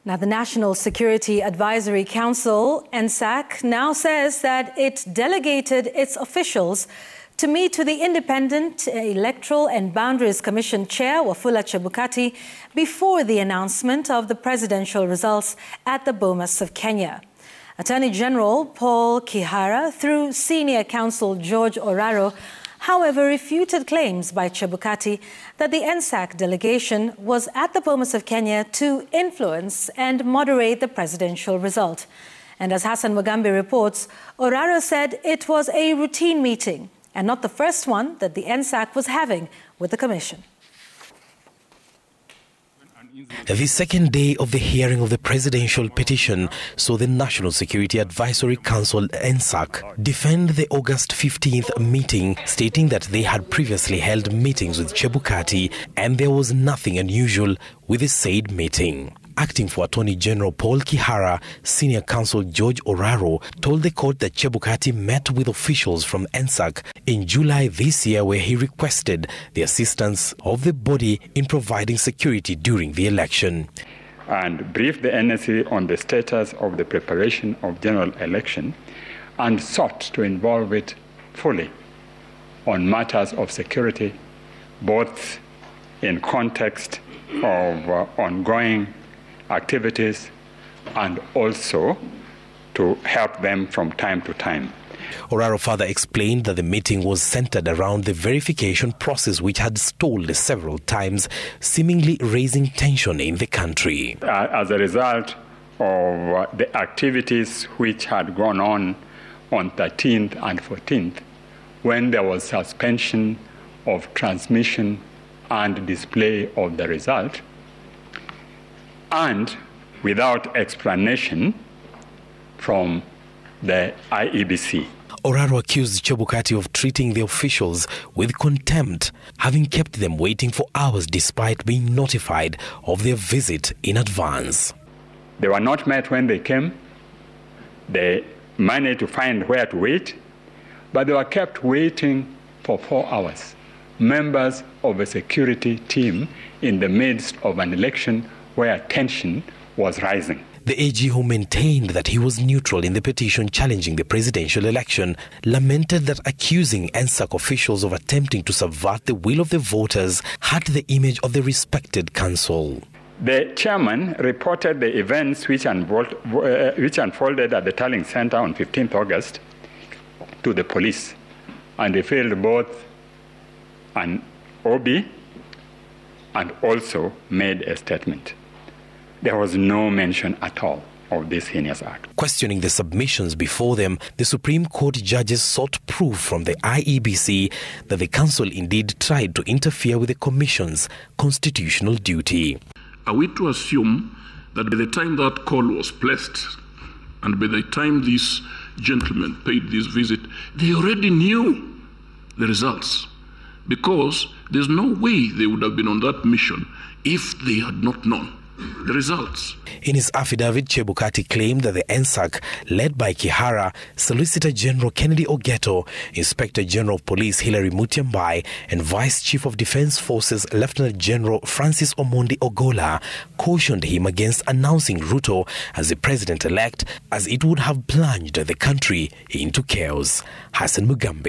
Now, the National Security Advisory Council, NSAC, now says that it delegated its officials to meet with the Independent Electoral and Boundaries Commission Chair, Wafula Chebukati, before the announcement of the presidential results at the Bomas of Kenya. Attorney General Paul Kihara, through Senior Counsel George Oraro, however, refuted claims by Chebukati that the NSAC delegation was at the Bomas of Kenya to influence and moderate the presidential result. And as Hassan Mugambi reports, Oraro said it was a routine meeting and not the first one that the NSAC was having with the Commission. The second day of the hearing of the presidential petition saw the National Security Advisory Council, NSAC, defend the August 15th meeting, stating that they had previously held meetings with Chebukati and there was nothing unusual with the said meeting. Acting for Attorney General Paul Kihara, Senior Counsel George Oraro told the court that Chebukati met with officials from NSAC in July this year, where he requested the assistance of the body in providing security during the election. And briefed the NSA on the status of the preparation of general election and sought to involve it fully on matters of security, both in context of ongoing activities and also to help them from time to time. Oraro further explained that the meeting was centered around the verification process, which had stalled several times, seemingly raising tension in the country. As a result of the activities which had gone on 13th and 14th, when there was suspension of transmission and display of the result, and without explanation from the IEBC. Oraro accused Chebukati of treating the officials with contempt, having kept them waiting for hours despite being notified of their visit in advance. They were not met when they came. They managed to find where to wait, but they were kept waiting for 4 hours. Members of a security team in the midst of an election where tension was rising. The AG, who maintained that he was neutral in the petition challenging the presidential election, lamented that accusing NSAC officials of attempting to subvert the will of the voters hurt the image of the respected council. The chairman reported the events which unfolded at the Tallying Center on 15th August to the police and revealed both an OB and also made a statement. There was no mention at all of this heinous act. Questioning the submissions before them, the Supreme Court judges sought proof from the IEBC that the council indeed tried to interfere with the Commission's constitutional duty. Are we to assume that by the time that call was placed and by the time these gentlemen paid this visit, they already knew the results? Because there's no way they would have been on that mission if they had not known the results. In his affidavit, Chebukati claimed that the NSAC, led by Kihara, Solicitor General Kennedy Ogeto, Inspector General of Police Hilary Mutyambai, and Vice Chief of Defense Forces Lieutenant General Francis Omondi Ogola, cautioned him against announcing Ruto as the president-elect, as it would have plunged the country into chaos. Hassan Mugambi.